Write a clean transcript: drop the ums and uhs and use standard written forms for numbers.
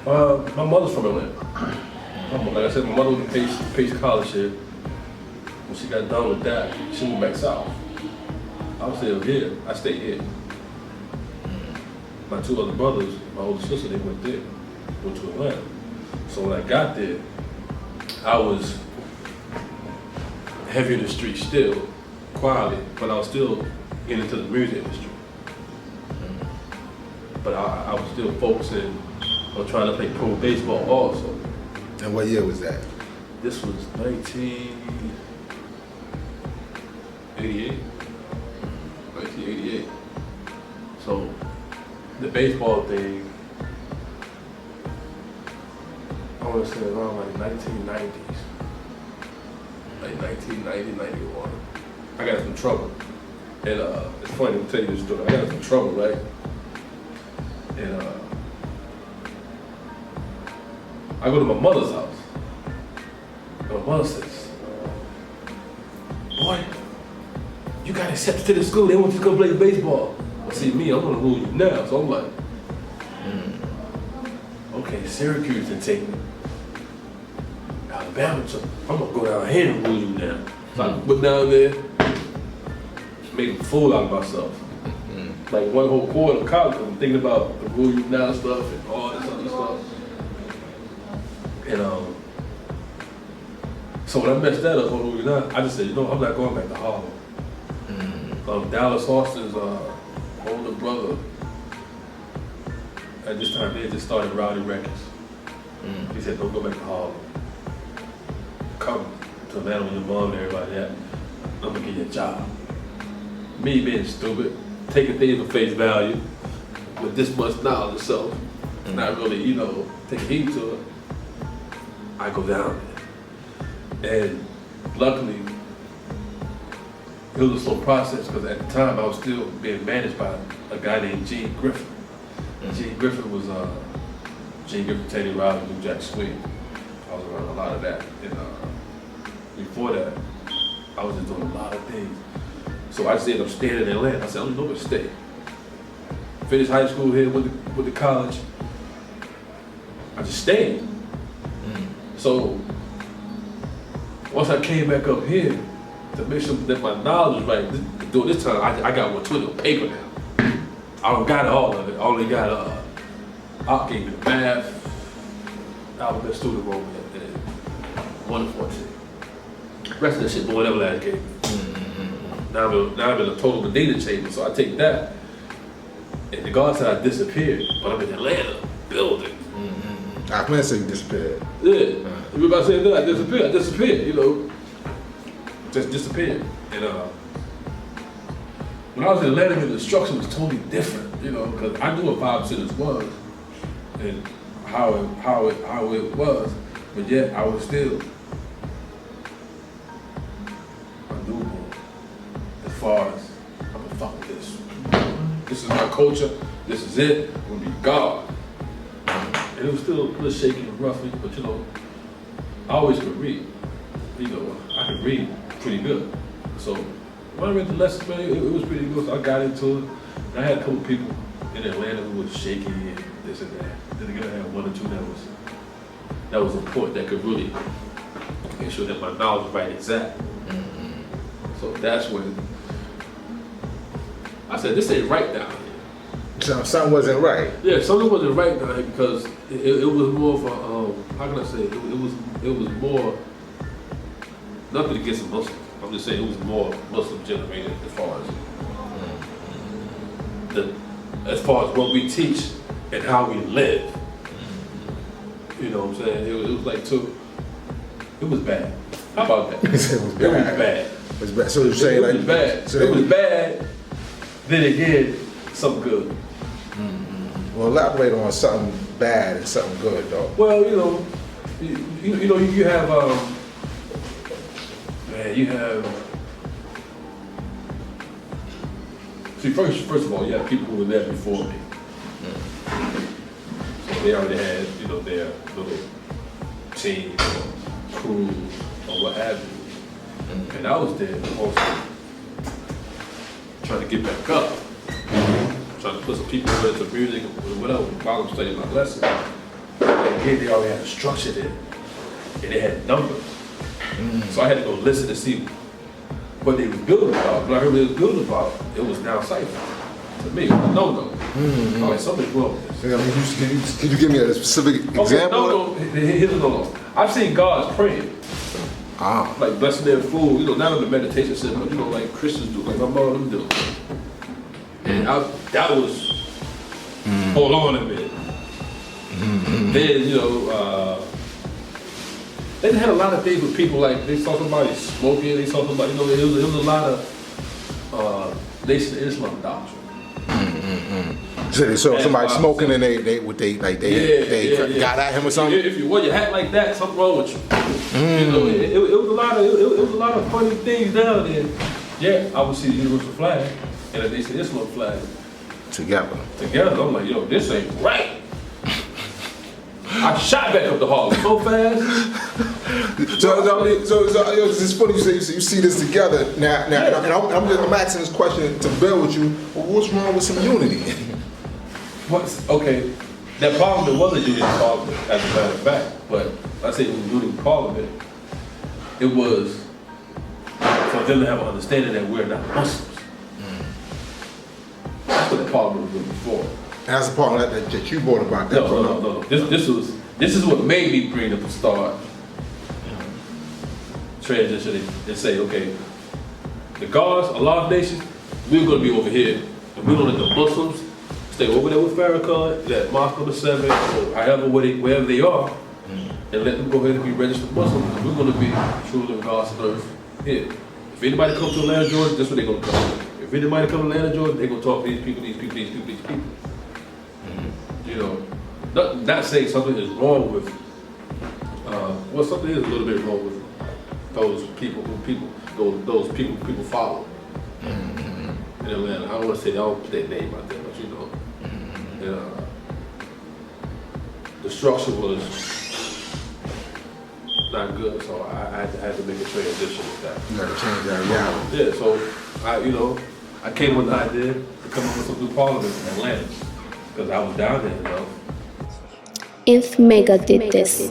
My mother's from Atlanta. Like I said, my mother was in Pace College here. When she got done with that, she moved back south. I was still here. I stayed here. My two other brothers, my older sister, they went there, went to Atlanta. So when I got there, I was heavy in the street still, quietly, but I was still getting into the music industry. But I was still focusing on trying to play pro baseball also. And what year was that? This was 1988. 1988. So the baseball thing, I want to say around like 1990s. Like 1990, 91. I got in some trouble. And it's funny, I'll tell you this story. I got in some trouble, right? And I go to my mother's house. And my mother says, boy, you got accepted to the school. They want you to go play baseball. Well, see me, I'm gonna rule you now. So I'm like, okay, Syracuse didn't take me. Alabama, so I'm gonna go down here and rule you now. So I went down there, made a fool out of myself. Like one whole quarter of college, I'm thinking about the rule you now stuff and all this other stuff. And so when I messed that up on rule you now, I just said, you know, I'm not going back to Harlem. Dallas Austin's older brother, at this time they had just started Rowdy Records. He said, don't go back to Harlem. Come to Atlanta with your mom and everybody at. I'm gonna get you a job. Me being stupid, taking things for face value with this much knowledge of self, not really, you know, take heed to it. I go down there. And luckily, it was a slow process because at the time I was still being managed by a guy named Gene Griffin. Gene Griffin was Gene Griffin, Teddy Riley, New Jack Sweet. I was around a lot of that. And before that, I was just doing a lot of things. So I just ended up staying in Atlanta. I said, I'm gonna stay. Finished high school here, went to college. I just stayed. So once I came back up here to make sure that my knowledge was right, during this time I got 120 on paper now. I don't got all of it. I only got I gave me the math, alphabet student roll, and 1 to 14. The rest of the shit, but whatever that gave me. Now I'm in a total Medina chamber, so I take that. And the guard said I disappeared, but I'm in Atlanta building. I plan to say you disappeared. Yeah, you about to say that I disappeared, you know. Just disappeared. And when I was in Atlanta, the instruction was totally different, you know, because I knew what Vibe Centers was and how it was, but yet I was still undoable as far as I'm gonna fuck with this. This is my culture. This is it. I'm gonna be God. And it was still a little shaky and roughy, but you know, I always could read. You know, I could read pretty good. So when I read the lessons, man, it was pretty good. So I got into it. And I had a couple people in Atlanta who was shaky and this and that. Then again, I had one or two that was important, that could really make sure that my knowledge was right exact. So that's when I said, this ain't right down here. Something wasn't right. Yeah, something wasn't right down here because it was more of a, how can I say, it was more, nothing against the Muslims. I'm just saying it was more Muslim generated as far as what we teach and how we live. You know what I'm saying? It was like it was bad. How about that? It was bad. It was bad. It was bad. So you say like it was bad. So it was bad. Then again, something good. Well, elaborate on something bad and something good, though. Well, you know, you have see, first of all, you have people who were there before me. So they already had, you know, their little team or crew or what have you. And I was there also trying to get back up. Trying to put some people into music or whatever while I'm studying my lesson. gate, they already had a structure there. And they had numbers. So I had to go listen to see what they were building about. When I heard what they was building about, it was now cipher. To me, it was a no-no. I'm like, something's wrong with this. I mean, can you give me a specific example? No, here's a no-no. I've seen gods praying. Like blessing their food, not in the meditation center, but like Christians do, like my mother them do. And that was, hold on a minute. Then, they had a lot of things with people, like they saw somebody smoking, they saw somebody, it was a lot of Nation of Islam doctrine. So they saw somebody smoking and they got at him or something? If you wear your hat like that, something wrong with you. It was a lot of funny things down there. Yeah, I would see the universal flag and a Nation of Islam flag together. I'm like, yo, this ain't right. I shot back up the Harlem so fast. So it's funny you say you see this together now, and I'm asking this question to bear with you. Well, what's wrong with some unity? Okay, that parliament was a unity parliament, as a matter of fact. But I say it was a unity parliament. It was for them to have an understanding that we're not Muslims. That's what the parliament was before. And that's the part that you brought about. That no. This is what made me bring up the start transition and say, okay, the gods, a lot of nations, we're going to be over here, and we're going to let the Muslims stay over there with Farrakhan, that Mosque number 7, or however wherever they are, and let them go ahead and be registered Muslims. And we're going to be true living gods on earth here. If anybody comes to Atlanta, Georgia, that's what they're going to come. If anybody comes to Atlanta, Georgia, they're going to talk to these people. Not saying something is wrong with, something is a little bit wrong with those people people follow in Atlanta. I don't want to say, I don't put that name out there, but the structure was not good, so I had to make a transition with that. You got to change that reality. Yeah, so I came with the idea to come up with some new parliament in Atlanta, because I was down there, If Mecca did this.